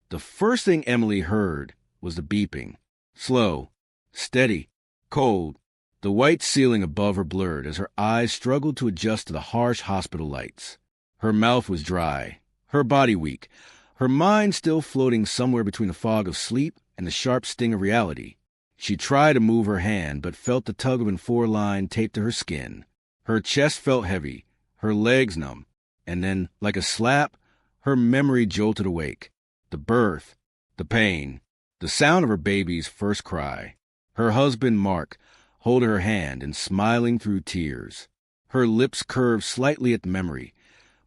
The first thing Emily heard was the beeping. Slow, steady, cold. The white ceiling above her blurred as her eyes struggled to adjust to the harsh hospital lights. Her mouth was dry, her body weak, her mind still floating somewhere between the fog of sleep and the sharp sting of reality. She tried to move her hand, but felt the tug of an line taped to her skin. Her chest felt heavy, her legs numb, and then, like a slap, her memory jolted awake. The birth, the pain, the sound of her baby's first cry. Her husband, Mark, holding her hand and smiling through tears. Her lips curved slightly at the memory,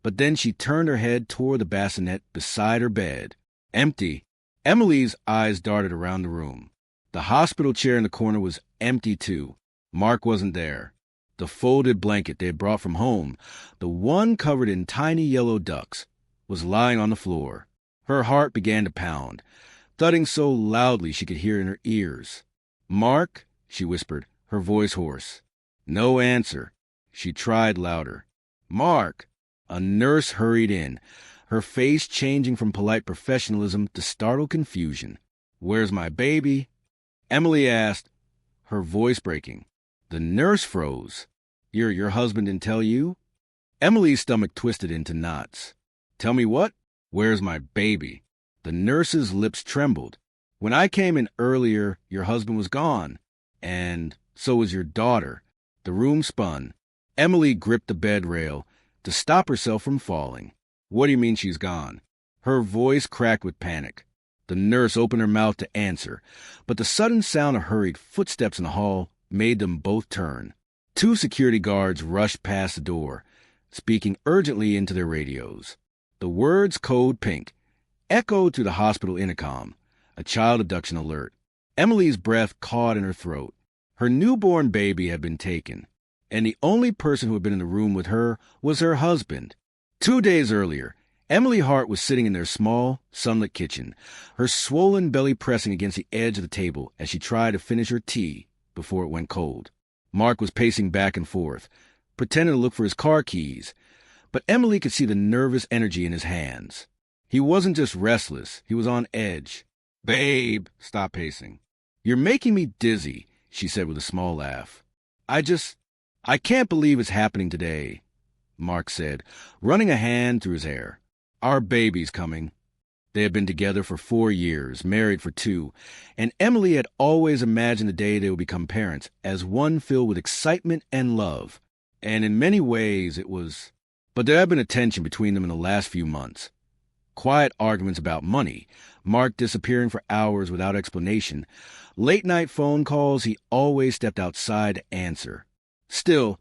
but then she turned her head toward the bassinet beside her bed. Empty. Emily's eyes darted around the room. The hospital chair in the corner was empty too. Mark wasn't there. The folded blanket they had brought from home, the one covered in tiny yellow ducks, was lying on the floor. Her heart began to pound, thudding so loudly she could hear in her ears. "Mark," she whispered, her voice hoarse. No answer. She tried louder. "Mark!" A nurse hurried in, her face changing from polite professionalism to startled confusion. "Where's my baby?" Emily asked, her voice breaking. The nurse froze. Your husband didn't tell you?" Emily's stomach twisted into knots. "Tell me what? Where's my baby?" The nurse's lips trembled. "When I came in earlier, your husband was gone. And so was your daughter." The room spun. Emily gripped the bed rail to stop herself from falling. "What do you mean she's gone?" Her voice cracked with panic. The nurse opened her mouth to answer, but the sudden sound of hurried footsteps in the hall made them both turn. 2 security guards rushed past the door, speaking urgently into their radios. The words "Code Pink" echoed through the hospital intercom, a child abduction alert. Emily's breath caught in her throat. Her newborn baby had been taken, and the only person who had been in the room with her was her husband. 2 days earlier, Emily Hart was sitting in their small, sunlit kitchen, her swollen belly pressing against the edge of the table as she tried to finish her tea before it went cold. Mark was pacing back and forth, pretending to look for his car keys, but Emily could see the nervous energy in his hands. He wasn't just restless, he was on edge. "Babe, stop pacing." "You're making me dizzy," she said with a small laugh. I can't believe it's happening today," Mark said, running a hand through his hair. "Our baby's coming." They had been together for 4 years, married for 2, and Emily had always imagined the day they would become parents as one filled with excitement and love. And in many ways it was. But there had been a tension between them in the last few months. Quiet arguments about money, Mark disappearing for hours without explanation, late-night phone calls he always stepped outside to answer. Still,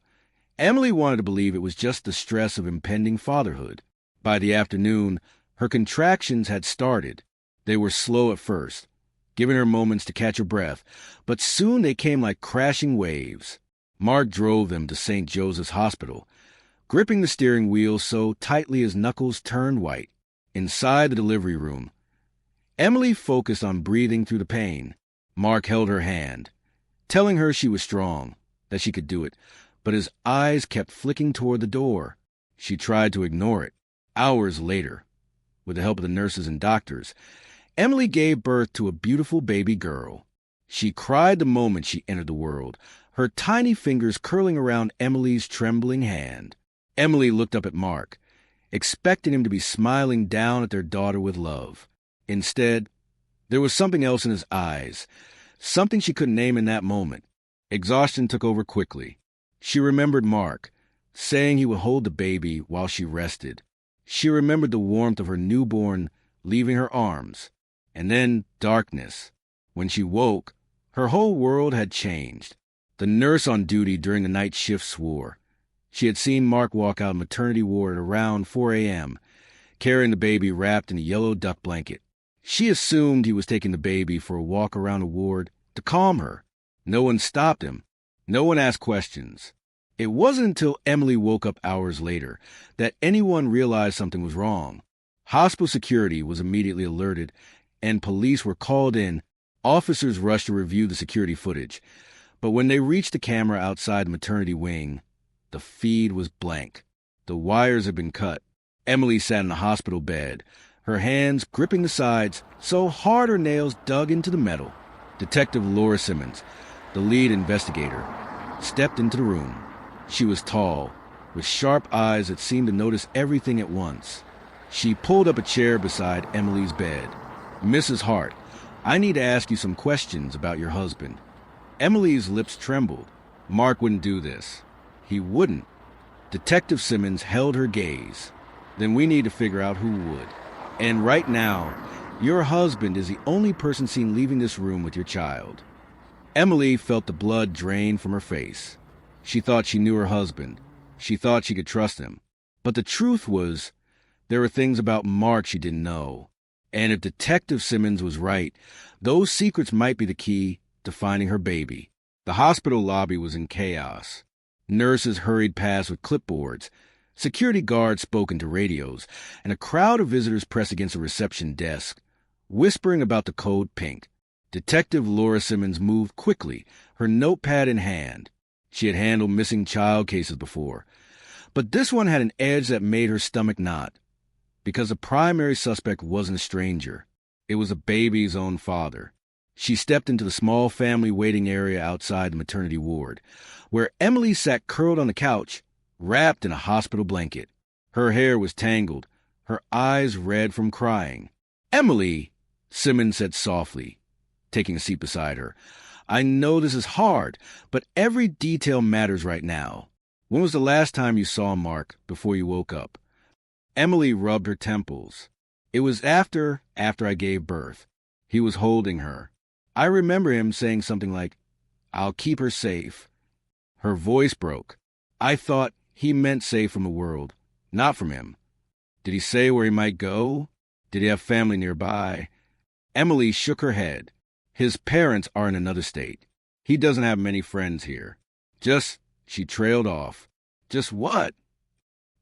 Emily wanted to believe it was just the stress of impending fatherhood. By the afternoon, her contractions had started. They were slow at first, giving her moments to catch her breath, but soon they came like crashing waves. Mark drove them to St. Joseph's Hospital, gripping the steering wheel so tightly his knuckles turned white. Inside the delivery room, Emily focused on breathing through the pain. Mark held her hand, telling her she was strong, that she could do it, but his eyes kept flicking toward the door. She tried to ignore it. Hours later, with the help of the nurses and doctors, Emily gave birth to a beautiful baby girl. She cried the moment she entered the world, her tiny fingers curling around Emily's trembling hand. Emily looked up at Mark, expecting him to be smiling down at their daughter with love. Instead, there was something else in his eyes, something she couldn't name in that moment. Exhaustion took over quickly. She remembered Mark, saying he would hold the baby while she rested. She remembered the warmth of her newborn leaving her arms. And then darkness. When she woke, her whole world had changed. The nurse on duty during the night shift swore. She had seen Mark walk out of maternity ward at around 4 a.m., carrying the baby wrapped in a yellow duck blanket. She assumed he was taking the baby for a walk around the ward to calm her. No one stopped him. No one asked questions. It wasn't until Emily woke up hours later that anyone realized something was wrong. Hospital security was immediately alerted, and police were called in. Officers rushed to review the security footage, but when they reached the camera outside the maternity wing, the feed was blank. The wires had been cut. Emily sat in the hospital bed, her hands gripping the sides so hard her nails dug into the metal. Detective Laura Simmons, the lead investigator, stepped into the room. She was tall, with sharp eyes that seemed to notice everything at once. She pulled up a chair beside Emily's bed. "Mrs. Hart, I need to ask you some questions about your husband." Emily's lips trembled. Mark wouldn't do this. He wouldn't. Detective Simmons held her gaze. "Then we need to figure out who would. And right now, your husband is the only person seen leaving this room with your child." Emily felt the blood drain from her face. She thought she knew her husband. She thought she could trust him. But the truth was, there were things about Mark she didn't know. And if Detective Simmons was right, those secrets might be the key to finding her baby. The hospital lobby was in chaos. Nurses hurried past with clipboards. Security guards spoke into radios, and a crowd of visitors pressed against a reception desk, whispering about the code pink. Detective Laura Simmons moved quickly, her notepad in hand. She had handled missing child cases before, but this one had an edge that made her stomach knot. Because the primary suspect wasn't a stranger. It was a baby's own father. She stepped into the small family waiting area outside the maternity ward, where Emily sat curled on the couch, wrapped in a hospital blanket. Her hair was tangled, her eyes red from crying. "Emily," Simmons said softly, taking a seat beside her, "I know this is hard, but every detail matters right now. When was the last time you saw Mark before you woke up?" Emily rubbed her temples. "It was after I gave birth. He was holding her. I remember him saying something like, 'I'll keep her safe.'" Her voice broke. "I thought he meant safe from the world, not from him. Did he say where he might go? Did he have family nearby?" Emily shook her head. "His parents are in another state. He doesn't have many friends here. She trailed off. "Just what?"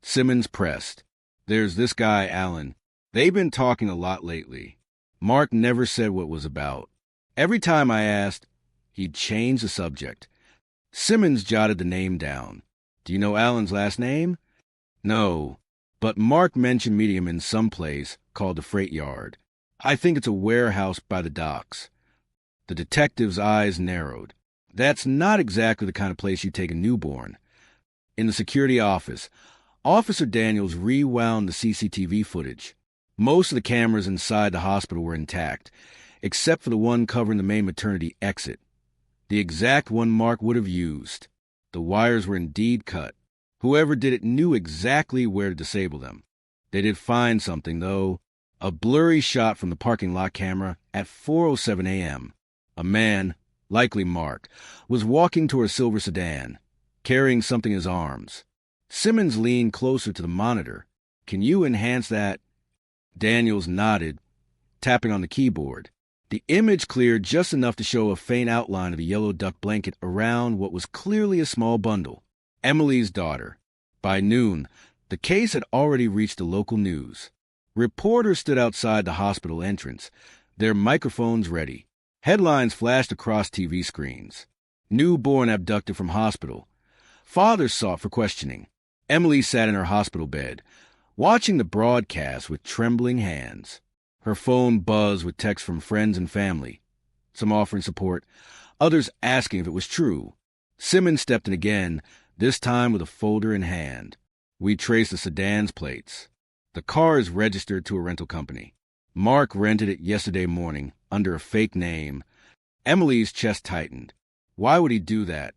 Simmons pressed. "There's this guy, Alan. They've been talking a lot lately. Mark never said what it was about. Every time I asked, he'd change the subject." Simmons jotted the name down. "Do you know Alan's last name?" "No, but Mark mentioned meeting him in some place called the Freight Yard. I think it's a warehouse by the docks." The detective's eyes narrowed. "That's not exactly the kind of place you take a newborn." In the security office, Officer Daniels rewound the CCTV footage. Most of the cameras inside the hospital were intact, except for the one covering the main maternity exit. The exact one Mark would have used. The wires were indeed cut. Whoever did it knew exactly where to disable them. They did find something, though. A blurry shot from the parking lot camera at 4:07 a.m. A man, likely Mark, was walking toward a silver sedan, carrying something in his arms. Simmons leaned closer to the monitor. "Can you enhance that?" Daniels nodded, tapping on the keyboard. The image cleared just enough to show a faint outline of a yellow duck blanket around what was clearly a small bundle. Emily's daughter. By noon, the case had already reached the local news. Reporters stood outside the hospital entrance, their microphones ready. Headlines flashed across TV screens. "Newborn abducted from hospital." Father sought for questioning. Emily sat in her hospital bed, watching the broadcast with trembling hands. Her phone buzzed with texts from friends and family, some offering support, others asking if it was true. Simmons stepped in again, this time with a folder in hand. "We traced the sedan's plates. The car is registered to a rental company. Mark rented it yesterday morning under a fake name." Emily's chest tightened. "Why would he do that?"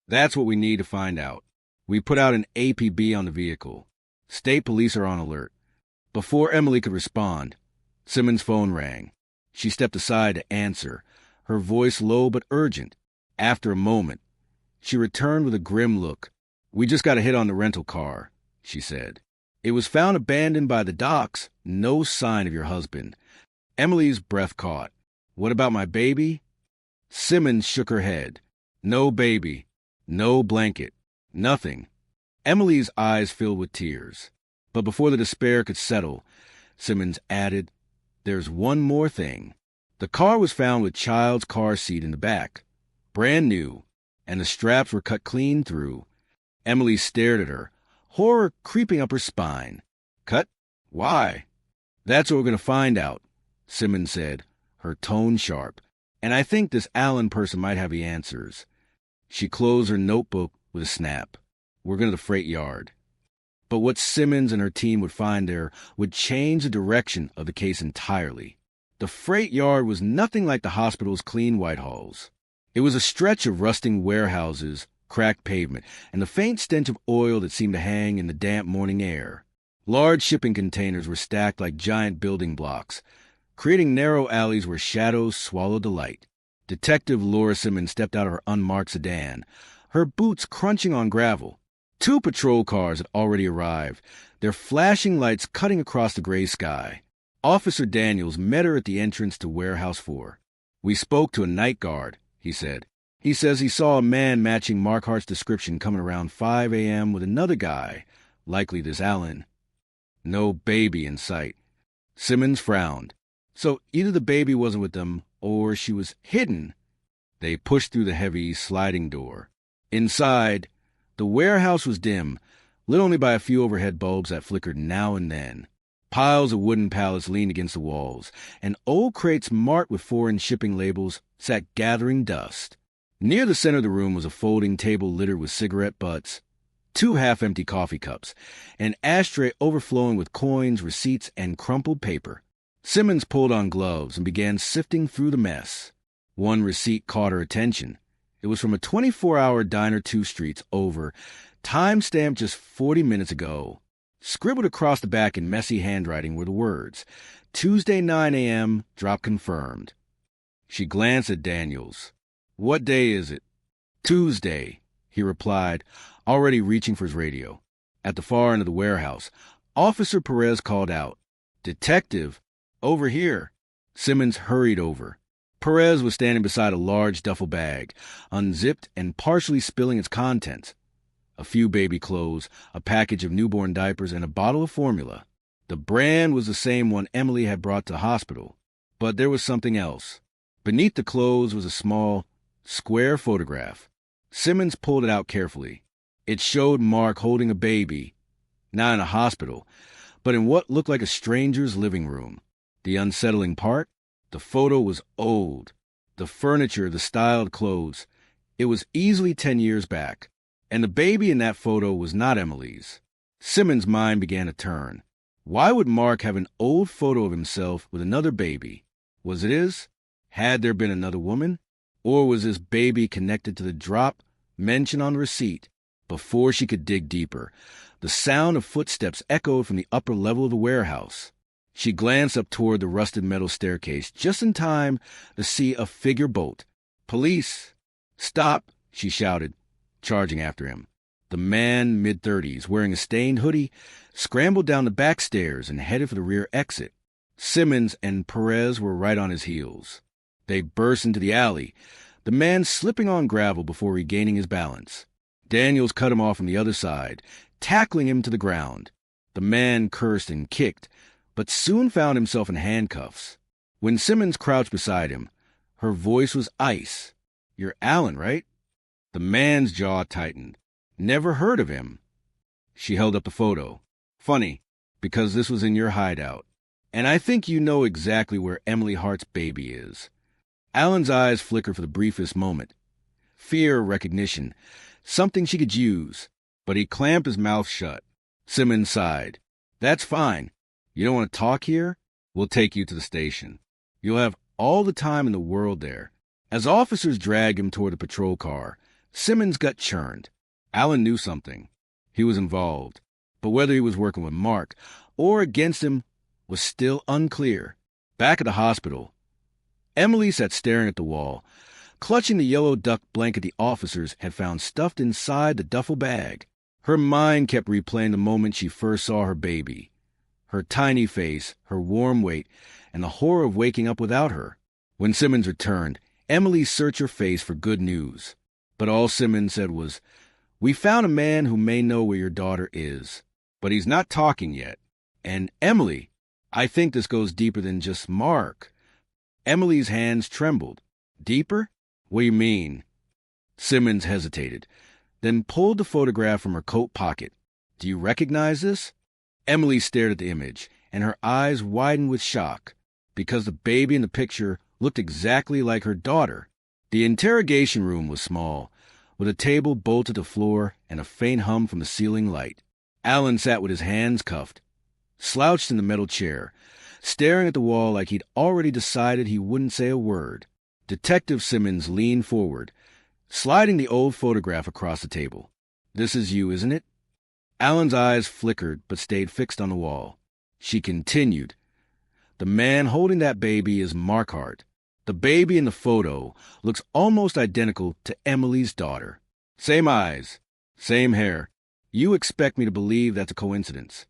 "That's what we need to find out. We put out an APB on the vehicle. State police are on alert." Before Emily could respond, Simmons' phone rang. She stepped aside to answer, her voice low but urgent. After a moment, she returned with a grim look. "We just got a hit on the rental car," she said. "It was found abandoned by the docks. No sign of your husband." Emily's breath caught. "What about my baby?" Simmons shook her head. "No baby. No blanket. Nothing." Emily's eyes filled with tears. But before the despair could settle, Simmons added, "There's one more thing. The car was found with child's car seat in the back. Brand new. And the straps were cut clean through." Emily stared at her, horror creeping up her spine. "Cut? Why?" That's what we're going to find out, Simmons said, her tone sharp. And I think this Allen person might have the answers. She closed her notebook with a snap. We're going to the freight yard. But what Simmons and her team would find there would change the direction of the case entirely. The freight yard was nothing like the hospital's clean white halls. It was a stretch of rusting warehouses, cracked pavement, and the faint stench of oil that seemed to hang in the damp morning air. Large shipping containers were stacked like giant building blocks, creating narrow alleys where shadows swallowed the light. Detective Laura Simmons stepped out of her unmarked sedan, her boots crunching on gravel. 2 patrol cars had already arrived, their flashing lights cutting across the gray sky. Officer Daniels met her at the entrance to Warehouse 4. "We spoke to a night guard," he said. "He says he saw a man matching Markhart's description coming around 5 a.m. with another guy, likely this Allen. No baby in sight." Simmons frowned. So either the baby wasn't with them, or she was hidden. They pushed through the heavy, sliding door. Inside, the warehouse was dim, lit only by a few overhead bulbs that flickered now and then. Piles of wooden pallets leaned against the walls, and old crates marked with foreign shipping labels sat gathering dust. Near the center of the room was a folding table littered with cigarette butts, 2 half-empty coffee cups, an ashtray overflowing with coins, receipts, and crumpled paper. Simmons pulled on gloves and began sifting through the mess. One receipt caught her attention. It was from a 24-hour diner 2 streets over, time-stamped just 40 minutes ago. Scribbled across the back in messy handwriting were the words, "Tuesday 9 a.m., drop confirmed." She glanced at Daniels. "What day is it?" "Tuesday," he replied, already reaching for his radio. At the far end of the warehouse, Officer Perez called out, "Detective, over here." Simmons hurried over. Perez was standing beside a large duffel bag, unzipped and partially spilling its contents. A few baby clothes, a package of newborn diapers, and a bottle of formula. The brand was the same one Emily had brought to the hospital, but there was something else. Beneath the clothes was a small, square photograph. Simmons pulled it out carefully. It showed Mark holding a baby, not in a hospital, but in what looked like a stranger's living room. The unsettling part? The photo was old. The furniture, the styled clothes. It was easily 10 years back. And the baby in that photo was not Emily's. Simmons' mind began to turn. Why would Mark have an old photo of himself with another baby? Was it his? Had there been another woman? Or was this baby connected to the drop mentioned on the receipt? Before she could dig deeper, the sound of footsteps echoed from the upper level of the warehouse. She glanced up toward the rusted metal staircase just in time to see a figure bolt. "Police! Stop!" she shouted, charging after him. The man, mid-30s, wearing a stained hoodie, scrambled down the back stairs and headed for the rear exit. Simmons and Perez were right on his heels. They burst into the alley, the man slipping on gravel before regaining his balance. Daniels cut him off from the other side, tackling him to the ground. The man cursed and kicked, but soon found himself in handcuffs. When Simmons crouched beside him, her voice was ice. "You're Allen, right?" The man's jaw tightened. "Never heard of him." She held up the photo. "Funny, because this was in your hideout. And I think you know exactly where Emily Hart's baby is." Allen's eyes flickered for the briefest moment. Fear, recognition, something she could use. But he clamped his mouth shut. Simmons sighed. "That's fine. You don't want to talk here? We'll take you to the station. You'll have all the time in the world there." As officers dragged him toward the patrol car, Simmons' gut churned. Allen knew something. He was involved. But whether he was working with Mark or against him was still unclear. Back at the hospital, Emily sat staring at the wall, clutching the yellow duck blanket the officers had found stuffed inside the duffel bag. Her mind kept replaying the moment she first saw her baby. Her tiny face, her warm weight, and the horror of waking up without her. When Simmons returned, Emily searched her face for good news. But all Simmons said was, "We found a man who may know where your daughter is. But he's not talking yet. And Emily, I think this goes deeper than just Mark." Emily's hands trembled. "Deeper? What do you mean?" Simmons hesitated, then pulled the photograph from her coat pocket. "Do you recognize this?" Emily stared at the image, and her eyes widened with shock, because the baby in the picture looked exactly like her daughter. The interrogation room was small, with a table bolted to the floor and a faint hum from the ceiling light. Alan sat with his hands cuffed, slouched in the metal chair, staring at the wall like he'd already decided he wouldn't say a word. Detective Simmons leaned forward, sliding the old photograph across the table. "This is you, isn't it?" Alan's eyes flickered but stayed fixed on the wall. She continued, "The man holding that baby is Markhart. The baby in the photo looks almost identical to Emily's daughter. Same eyes, same hair. You expect me to believe that's a coincidence?"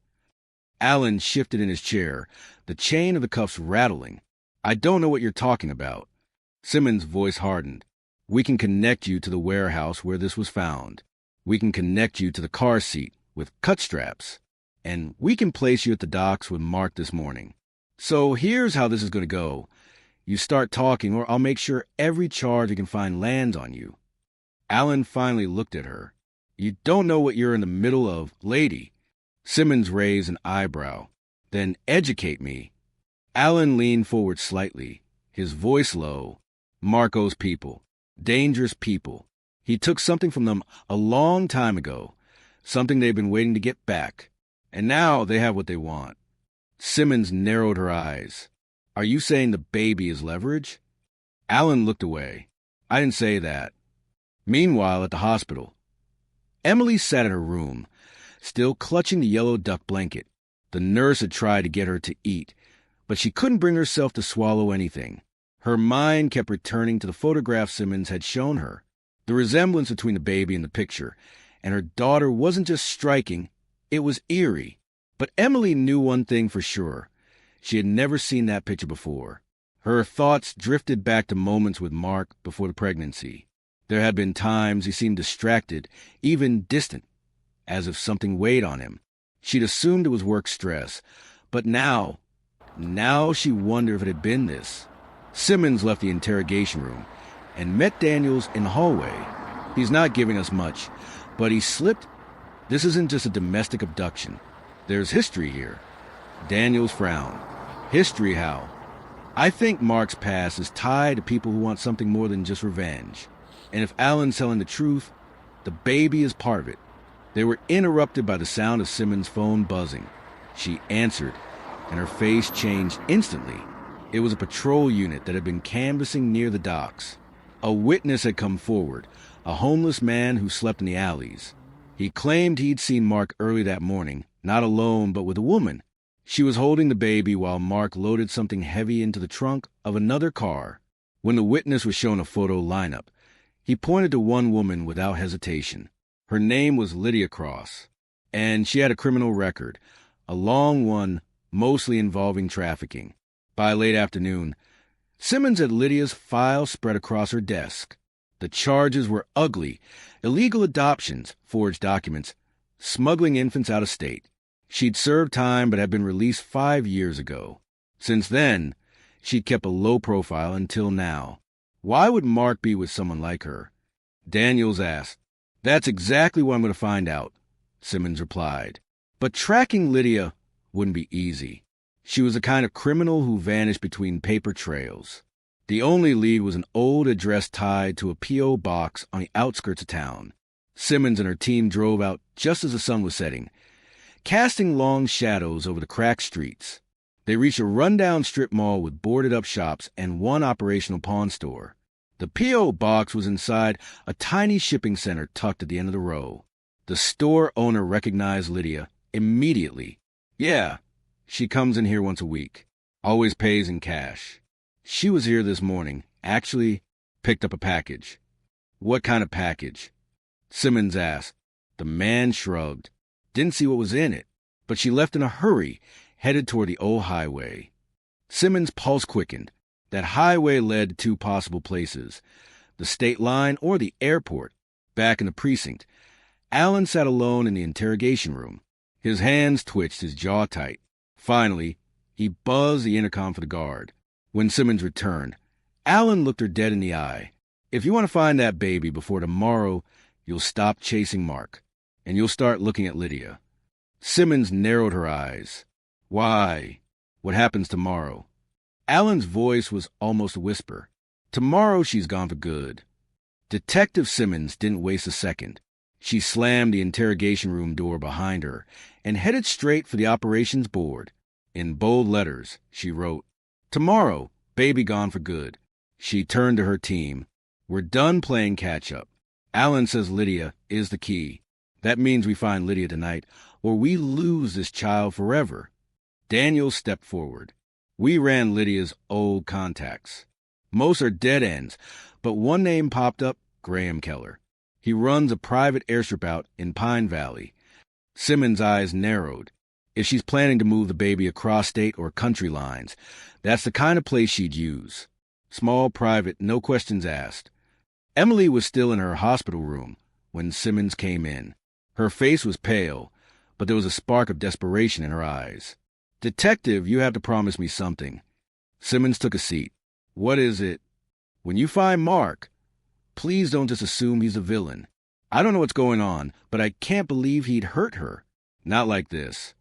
Alan shifted in his chair, the chain of the cuffs rattling. "I don't know what you're talking about." Simmons' voice hardened. "We can connect you to the warehouse where this was found. We can connect you to the car seat with cut straps. And we can place you at the docks with Mark this morning. So here's how this is going to go. You start talking, or I'll make sure every charge we can find lands on you." Alan finally looked at her. "You don't know what you're in the middle of, lady." Simmons raised an eyebrow. "Then educate me." Alan leaned forward slightly, his voice low. "Marco's people. Dangerous people. He took something from them a long time ago, something they've been waiting to get back. And now they have what they want." Simmons narrowed her eyes. "Are you saying the baby is leverage?" Alan looked away. "I didn't say that." Meanwhile, at the hospital, Emily sat in her room, still clutching the yellow duck blanket. The nurse had tried to get her to eat, but she couldn't bring herself to swallow anything. Her mind kept returning to the photograph Simmons had shown her. The resemblance between the baby in the picture and her daughter wasn't just striking, it was eerie. But Emily knew one thing for sure. She had never seen that picture before. Her thoughts drifted back to moments with Mark before the pregnancy. There had been times he seemed distracted, even distant, as if something weighed on him. She'd assumed it was work stress, but now she wondered if it had been this. Simmons left the interrogation room and met Daniels in the hallway. "He's not giving us much, but he slipped. This isn't just a domestic abduction. There's history here." Daniels frowned. "History how?" "I think Mark's past is tied to people who want something more than just revenge. And if Alan's telling the truth, the baby is part of it." They were interrupted by the sound of Simmons' phone buzzing. She answered, and her face changed instantly. It was a patrol unit that had been canvassing near the docks. A witness had come forward, a homeless man who slept in the alleys. He claimed he'd seen Mark early that morning, not alone but with a woman. She was holding the baby while Mark loaded something heavy into the trunk of another car. When the witness was shown a photo lineup, he pointed to one woman without hesitation. Her name was Lydia Cross, and she had a criminal record, a long one, mostly involving trafficking. By late afternoon, Simmons had Lydia's file spread across her desk. The charges were ugly: illegal adoptions, forged documents, smuggling infants out of state. She'd served time but had been released 5 years ago. Since then, she'd kept a low profile until now. Why would Mark be with someone like her? Daniels asked. "That's exactly what I'm going to find out," Simmons replied. But tracking Lydia wouldn't be easy. She was the kind of criminal who vanished between paper trails. The only lead was an old address tied to a P.O. box on the outskirts of town. Simmons and her team drove out just as the sun was setting, casting long shadows over the cracked streets. They reached a rundown strip mall with boarded-up shops and one operational pawn store. The P.O. box was inside a tiny shipping center tucked at the end of the row. The store owner recognized Lydia immediately. "Yeah, she comes in here once a week. Always pays in cash. She was here this morning. Actually, picked up a package." "What kind of package?" Simmons asked. The man shrugged. "Didn't see what was in it, but she left in a hurry, headed toward the old highway." Simmons' pulse quickened. That highway led to 2 possible places: the state line or the airport. Back in the precinct, Alan sat alone in the interrogation room. His hands twitched, his jaw tight. Finally, he buzzed the intercom for the guard. When Simmons returned, Alan looked her dead in the eye. "If you want to find that baby before tomorrow, you'll stop chasing Mark, and you'll start looking at Lydia." Simmons narrowed her eyes. Why? What happens tomorrow? Alan's voice was almost a whisper. Tomorrow she's gone for good. Detective Simmons didn't waste a second. She slammed the interrogation room door behind her and headed straight for the operations board. In bold letters, she wrote, "Tomorrow, baby gone for good." She turned to her team. "We're done playing catch-up. Alan says Lydia is the key. That means we find Lydia tonight, or we lose this child forever." Daniel stepped forward. "We ran Lydia's old contacts. Most are dead ends, but one name popped up, Graham Keller. He runs a private airstrip out in Pine Valley." Simmons' eyes narrowed. If she's planning to move the baby across state or country lines, that's the kind of place she'd use. Small, private, no questions asked. Emily was still in her hospital room when Simmons came in. Her face was pale, but there was a spark of desperation in her eyes. "Detective, you have to promise me something." Simmons took a seat. "What is it?" "When you find Mark, please don't just assume he's a villain. I don't know what's going on, but I can't believe he'd hurt her. Not like this."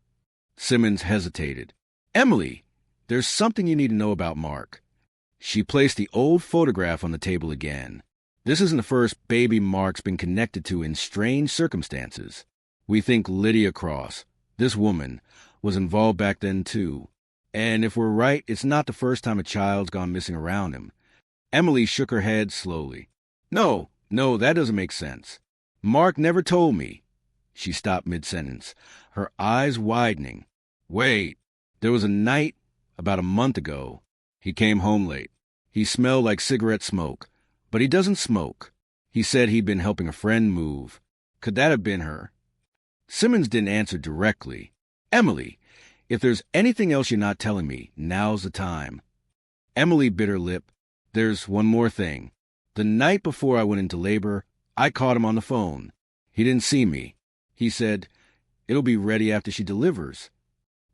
Simmons hesitated. "Emily, there's something you need to know about Mark." She placed the old photograph on the table again. "This isn't the first baby Mark's been connected to in strange circumstances. We think Lydia Cross, this woman, was involved back then too. And if we're right, it's not the first time a child's gone missing around him." Emily shook her head slowly. No, that doesn't make sense. Mark never told me." She stopped mid-sentence, her eyes widening. "Wait, there was a night about a month ago. He came home late. He smelled like cigarette smoke, but he doesn't smoke. He said he'd been helping a friend move. Could that have been her?" Simmons didn't answer directly. "Emily, if there's anything else you're not telling me, now's the time." Emily bit her lip. "There's one more thing. The night before I went into labor, I caught him on the phone. He didn't see me. He said, 'It'll be ready after she delivers.'"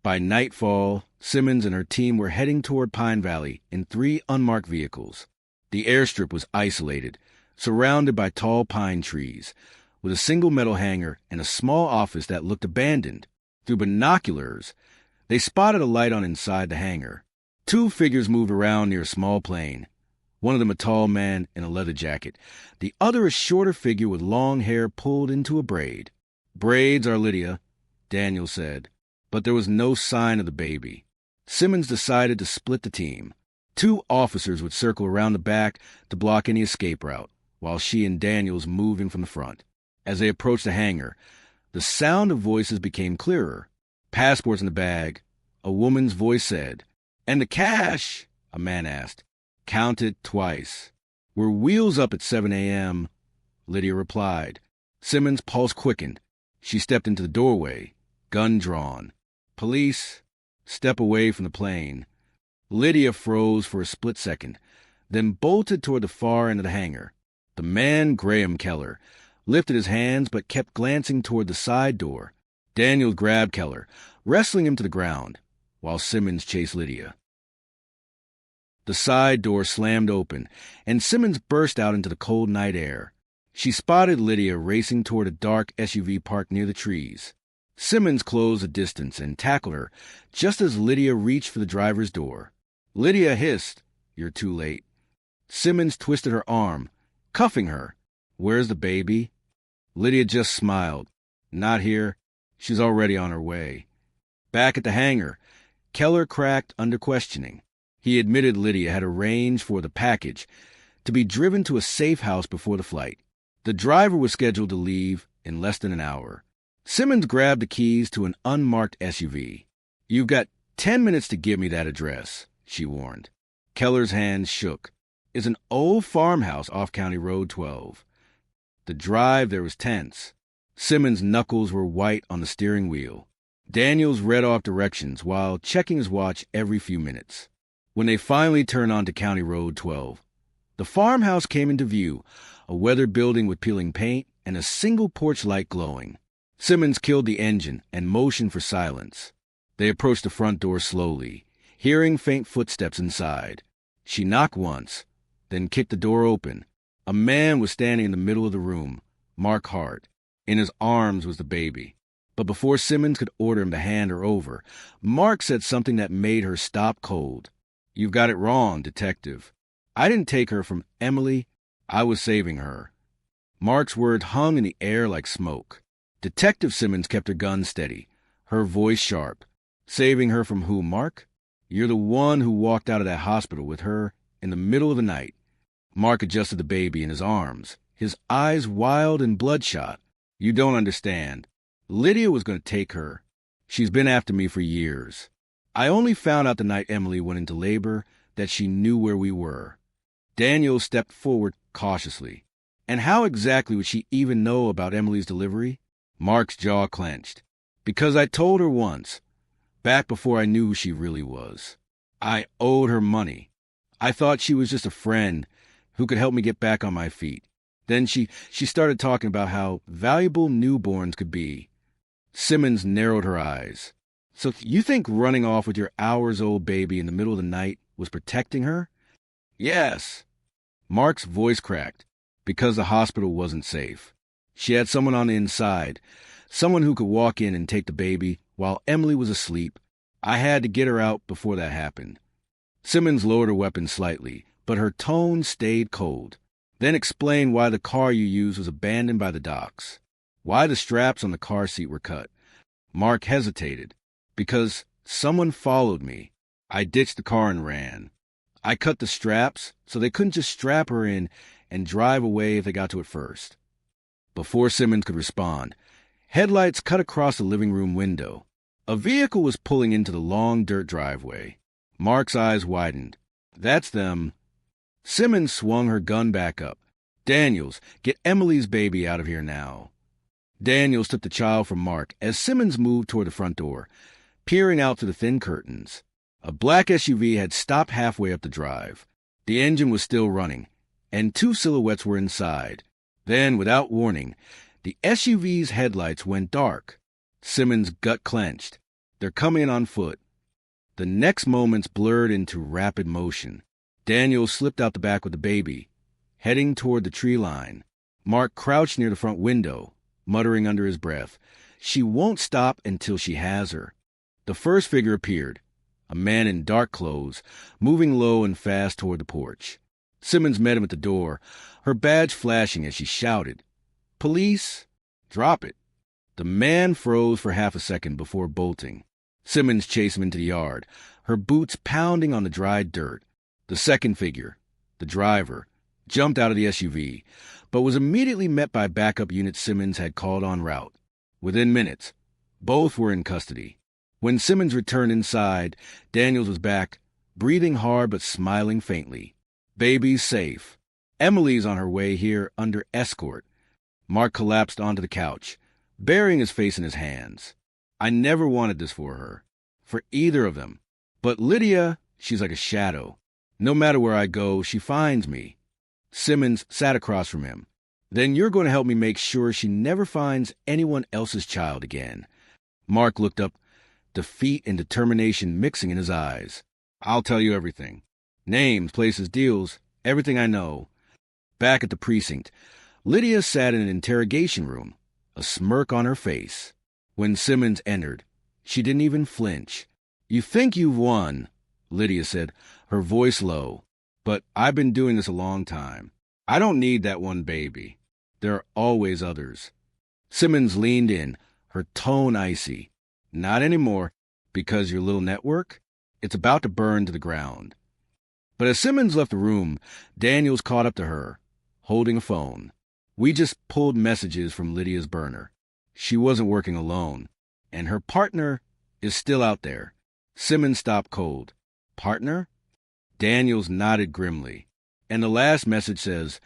By nightfall, Simmons and her team were heading toward Pine Valley in 3 unmarked vehicles. The airstrip was isolated, surrounded by tall pine trees, with a single metal hangar and a small office that looked abandoned. Through binoculars, they spotted a light on inside the hangar. 2 figures moved around near a small plane. One of them a tall man in a leather jacket, the other a shorter figure with long hair pulled into a braid. "Braids are Lydia," Daniel said, but there was no sign of the baby. Simmons decided to split the team. 2 officers would circle around the back to block any escape route, while she and Daniels moved in from the front. As they approached the hangar, the sound of voices became clearer. "Passports in the bag," a woman's voice said. "And the cash?" a man asked. "Counted twice." "We're wheels up at 7 a.m., Lydia replied. Simmons' pulse quickened. She stepped into the doorway, gun drawn. "Police, step away from the plane." Lydia froze for a split second, then bolted toward the far end of the hangar. The man, Graham Keller, lifted his hands but kept glancing toward the side door. Daniel grabbed Keller, wrestling him to the ground, while Simmons chased Lydia. The side door slammed open, and Simmons burst out into the cold night air. She spotted Lydia racing toward a dark SUV parked near the trees. Simmons closed the distance and tackled her just as Lydia reached for the driver's door. Lydia hissed, "You're too late." Simmons twisted her arm, cuffing her. "Where's the baby?" Lydia just smiled. "Not here. She's already on her way." Back at the hangar, Keller cracked under questioning. He admitted Lydia had arranged for the package to be driven to a safe house before the flight. The driver was scheduled to leave in less than an hour. Simmons grabbed the keys to an unmarked SUV. "You've got 10 minutes to give me that address," she warned. Keller's hands shook. "It's an old farmhouse off County Road 12. The drive there was tense. Simmons' knuckles were white on the steering wheel. Daniels read off directions while checking his watch every few minutes. When they finally turned onto County Road 12, the farmhouse came into view, a weathered building with peeling paint and a single porch light glowing. Simmons killed the engine and motioned for silence. They approached the front door slowly, hearing faint footsteps inside. She knocked once, then kicked the door open. A man was standing in the middle of the room, Mark Hart. In his arms was the baby. But before Simmons could order him to hand her over, Mark said something that made her stop cold. "You've got it wrong, detective. I didn't take her from Emily. I was saving her." Mark's words hung in the air like smoke. Detective Simmons kept her gun steady, her voice sharp. "Saving her from who, Mark? You're the one who walked out of that hospital with her in the middle of the night." Mark adjusted the baby in his arms, his eyes wild and bloodshot. "You don't understand. Lydia was going to take her. She's been after me for years. I only found out the night Emily went into labor that she knew where we were." Daniel stepped forward cautiously. "And how exactly would she even know about Emily's delivery?" Mark's jaw clenched. "Because I told her once, back before I knew who she really was. I owed her money. I thought she was just a friend who could help me get back on my feet. Then she started talking about how valuable newborns could be." Simmons narrowed her eyes. "So you think running off with your hours-old baby in the middle of the night was protecting her?" "Yes." Mark's voice cracked. "Because the hospital wasn't safe. She had someone on the inside, someone who could walk in and take the baby while Emily was asleep. I had to get her out before that happened." Simmons lowered her weapon slightly, but her tone stayed cold. "Then explain why the car you used was abandoned by the docks. Why the straps on the car seat were cut." Mark hesitated. "Because someone followed me. I ditched the car and ran. I cut the straps so they couldn't just strap her in and drive away if they got to it first." Before Simmons could respond, headlights cut across the living room window. A vehicle was pulling into the long dirt driveway. Mark's eyes widened. "That's them." Simmons swung her gun back up. "Daniels, get Emily's baby out of here now." Daniels took the child from Mark as Simmons moved toward the front door, peering out through the thin curtains. A black SUV had stopped halfway up the drive. The engine was still running, and two silhouettes were inside. Then, without warning, the SUV's headlights went dark. Simmons' gut clenched. "They're coming in on foot." The next moments blurred into rapid motion. Daniel slipped out the back with the baby, heading toward the tree line. Mark crouched near the front window, muttering under his breath, "She won't stop until she has her." The first figure appeared, a man in dark clothes, moving low and fast toward the porch. Simmons met him at the door, her badge flashing as she shouted, "Police? Drop it." The man froze for half a second before bolting. Simmons chased him into the yard, her boots pounding on the dried dirt. The second figure, the driver, jumped out of the SUV, but was immediately met by backup units Simmons had called en route. Within minutes, both were in custody. When Simmons returned inside, Daniels was back, breathing hard but smiling faintly. "Baby's safe. Emily's on her way here under escort." Mark collapsed onto the couch, burying his face in his hands. "I never wanted this for her, for either of them. But Lydia, she's like a shadow. No matter where I go, she finds me." Simmons sat across from him. "Then you're going to help me make sure she never finds anyone else's child again." Mark looked up, defeat and determination mixing in his eyes. "I'll tell you everything. Names, places, deals, everything I know." Back at the precinct, Lydia sat in an interrogation room, a smirk on her face. When Simmons entered, she didn't even flinch. "You think you've won," Lydia said, her voice low. "But I've been doing this a long time. I don't need that one baby. There are always others." Simmons leaned in, her tone icy. "Not anymore, because your little network, it's about to burn to the ground." But as Simmons left the room, Daniels caught up to her, holding a phone. "We just pulled messages from Lydia's burner. She wasn't working alone, and her partner is still out there." Simmons stopped cold. "Partner?" Daniels nodded grimly. "And the last message says,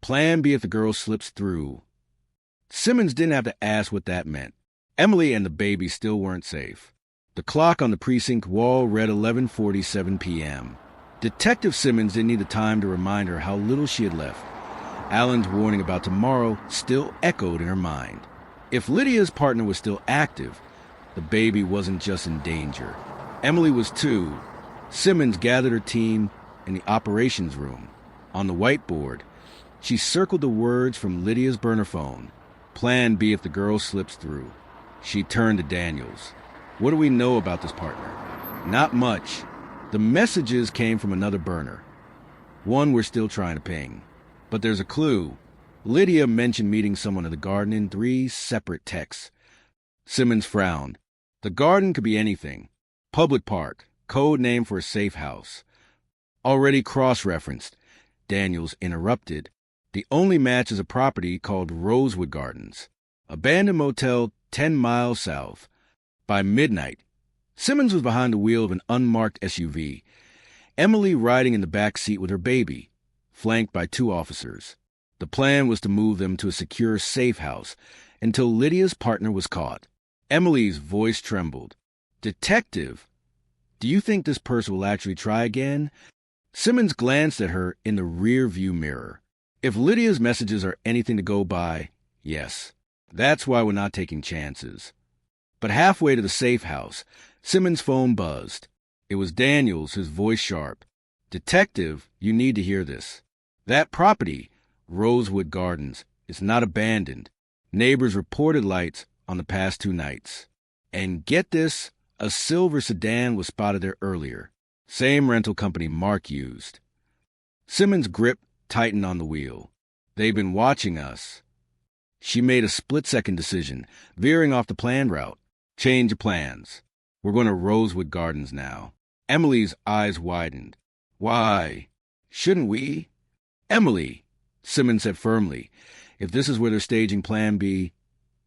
Plan B if the girl slips through." Simmons didn't have to ask what that meant. Emily and the baby still weren't safe. The clock on the precinct wall read 11:47 p.m. Detective Simmons didn't need the time to remind her how little she had left. Alan's warning about tomorrow still echoed in her mind. If Lydia's partner was still active, the baby wasn't just in danger. Emily was too. Simmons gathered her team in the operations room. On the whiteboard, she circled the words from Lydia's burner phone. Plan B if the girl slips through. She turned to Daniels. What do we know about this partner? Not much. The messages came from another burner. One we're still trying to ping. But there's a clue. Lydia mentioned meeting someone in the garden in 3 separate texts. Simmons frowned. The garden could be anything. Public park, code name for a safe house. Already cross-referenced. Daniels interrupted. The only match is a property called Rosewood Gardens. Abandoned motel 10 miles south. By midnight, Simmons was behind the wheel of an unmarked SUV. Emily riding in the back seat with her baby, flanked by 2 officers. The plan was to move them to a secure safe house until Lydia's partner was caught. Emily's voice trembled. Detective, do you think this person will actually try again? Simmons glanced at her in the rear-view mirror. If Lydia's messages are anything to go by, yes. That's why we're not taking chances. But halfway to the safe house, Simmons' phone buzzed. It was Daniels, his voice sharp. Detective, you need to hear this. That property, Rosewood Gardens, is not abandoned. Neighbors reported lights on the past 2 nights. And get this, a silver sedan was spotted there earlier. Same rental company Mark used. Simmons' grip tightened on the wheel. They've been watching us. She made a split-second decision, veering off the planned route. Change of plans. We're going to Rosewood Gardens now. Emily's eyes widened. Why? Shouldn't we? Emily, Simmons said firmly, if this is where they're staging Plan B,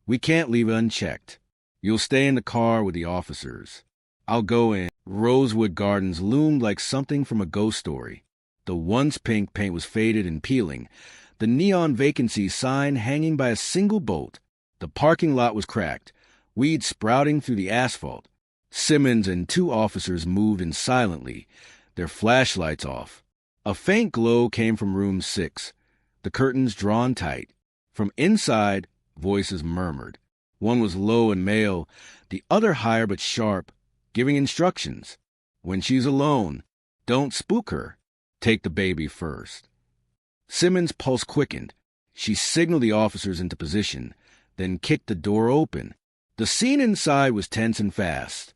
we can't leave it unchecked. You'll stay in the car with the officers. I'll go in. Rosewood Gardens loomed like something from a ghost story. The once pink paint was faded and peeling, the neon vacancy sign hanging by a single bolt. The parking lot was cracked, weeds sprouting through the asphalt. Simmons and 2 officers moved in silently, their flashlights off. A faint glow came from room 6, the curtains drawn tight. From inside, voices murmured. One was low and male, the other higher but sharp, giving instructions. When she's alone, don't spook her. Take the baby first. Simmons' pulse quickened. She signaled the officers into position, then kicked the door open. The scene inside was tense and fast.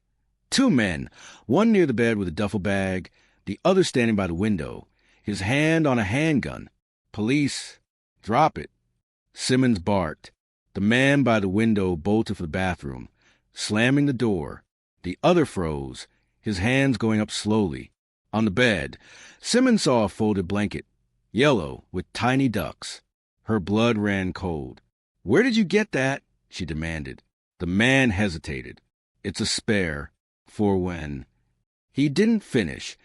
2 men, one near the bed with a duffel bag, the other standing by the window, his hand on a handgun. Police, drop it. Simmons barked. The man by the window bolted for the bathroom, slamming the door. The other froze, his hands going up slowly. On the bed, Simmons saw a folded blanket, yellow with tiny ducks. Her blood ran cold. Where did you get that? She demanded. The man hesitated. It's a spare. For when? He didn't finish,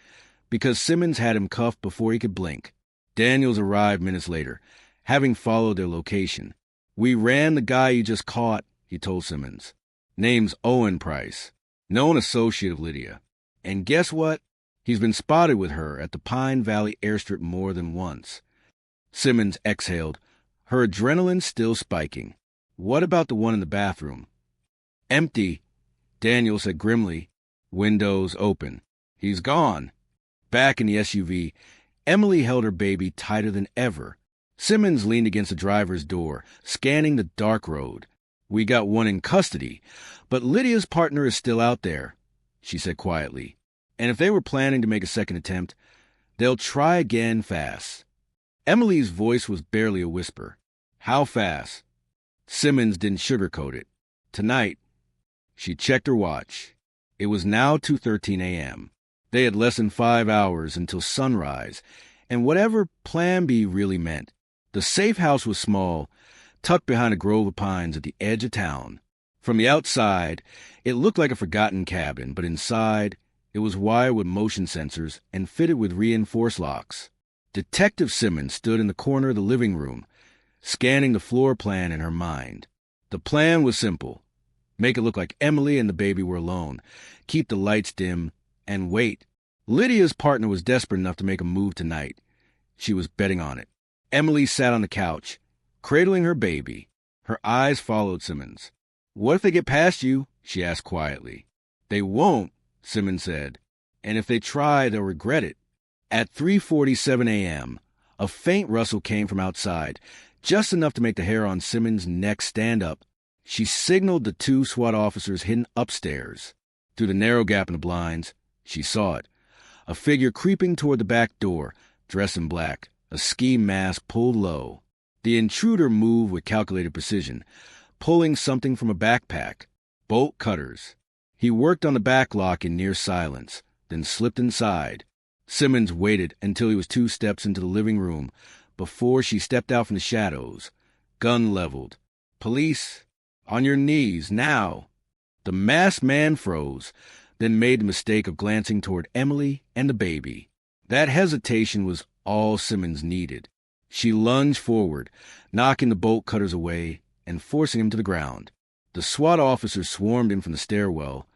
because Simmons had him cuffed before he could blink. Daniels arrived minutes later, having followed their location. We ran the guy you just caught, he told Simmons. Name's Owen Price, known associate of Lydia. And guess what? He's been spotted with her at the Pine Valley airstrip more than once. Simmons exhaled, her adrenaline still spiking. What about the one in the bathroom? Empty, Daniel said grimly. Windows open. He's gone. Back in the SUV, Emily held her baby tighter than ever. Simmons leaned against the driver's door, scanning the dark road. We got one in custody, but Lydia's partner is still out there, she said quietly. And if they were planning to make a second attempt, they'll try again fast. Emily's voice was barely a whisper. How fast? Simmons didn't sugarcoat it. Tonight. She checked her watch. It was now 2:13 a.m. They had less than 5 hours until sunrise, and whatever Plan B really meant. The safe house was small, tucked behind a grove of pines at the edge of town. From the outside, it looked like a forgotten cabin, but inside, it was wired with motion sensors and fitted with reinforced locks. Detective Simmons stood in the corner of the living room, scanning the floor plan in her mind. The plan was simple. Make it look like Emily and the baby were alone, keep the lights dim, and wait. Lydia's partner was desperate enough to make a move tonight. She was betting on it. Emily sat on the couch, cradling her baby. Her eyes followed Simmons. What if they get past you? She asked quietly. They won't, Simmons said. And if they try, they'll regret it. At 3:47 a.m., a faint rustle came from outside, just enough to make the hair on Simmons' neck stand up. She signaled the 2 SWAT officers hidden upstairs. Through the narrow gap in the blinds, she saw it. A figure creeping toward the back door, dressed in black, a ski mask pulled low. The intruder moved with calculated precision, pulling something from a backpack. Bolt cutters. He worked on the back lock in near silence, then slipped inside. Simmons waited until he was 2 steps into the living room before she stepped out from the shadows, gun leveled. "Police, on your knees, now." The masked man froze, then made the mistake of glancing toward Emily and the baby. That hesitation was all Simmons needed. She lunged forward, knocking the bolt cutters away and forcing him to the ground. The SWAT officers swarmed in from the stairwell,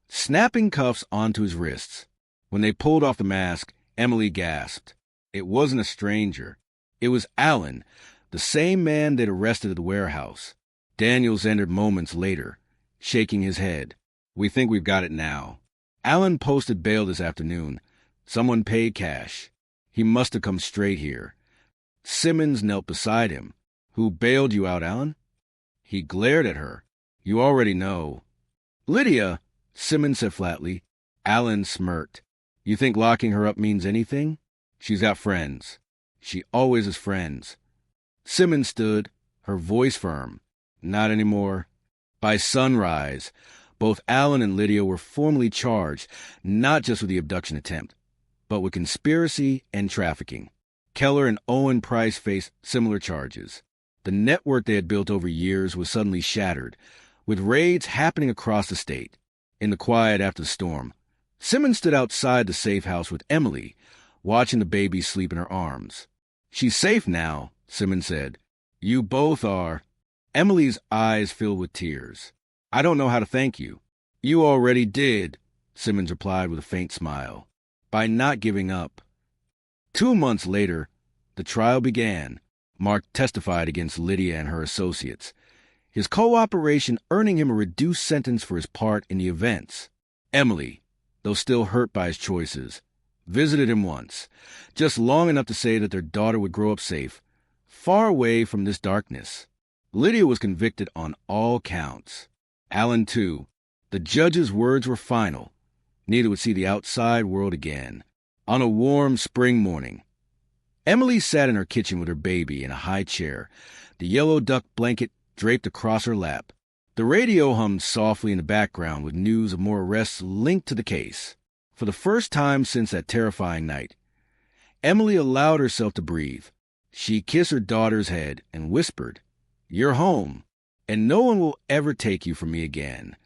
snapping cuffs onto his wrists. When they pulled off the mask, Emily gasped. It wasn't a stranger. It was Allen, the same man they'd arrested at the warehouse. Daniels entered moments later, shaking his head. "We think we've got it now. Allen posted bail this afternoon. Someone paid cash. He must have come straight here." Simmons knelt beside him. "Who bailed you out, Allen?" He glared at her. "You already know." "Lydia," Simmons said flatly. Allen smirked. "You think locking her up means anything? She's got friends. She always has friends." Simmons stood, her voice firm. "Not anymore." By sunrise, both Allen and Lydia were formally charged, not just with the abduction attempt, but with conspiracy and trafficking. Keller and Owen Price faced similar charges. The network they had built over years was suddenly shattered, with raids happening across the state. In the quiet after the storm, Simmons stood outside the safe house with Emily, watching the baby sleep in her arms. "She's safe now," Simmons said. "You both are." Emily's eyes filled with tears. "I don't know how to thank you." "You already did," Simmons replied with a faint smile. "By not giving up." 2 months later, the trial began. Mark testified against Lydia and her associates, his cooperation earning him a reduced sentence for his part in the events. Emily, though still hurt by his choices, visited him once, just long enough to say that their daughter would grow up safe, far away from this darkness. Lydia was convicted on all counts. Allen, too. The judge's words were final. Neither would see the outside world again. On a warm spring morning, Emily sat in her kitchen with her baby in a high chair, the yellow duck blanket draped across her lap. The radio hummed softly in the background with news of more arrests linked to the case. For the first time since that terrifying night, Emily allowed herself to breathe. She kissed her daughter's head and whispered, "You're home, and no one will ever take you from me again."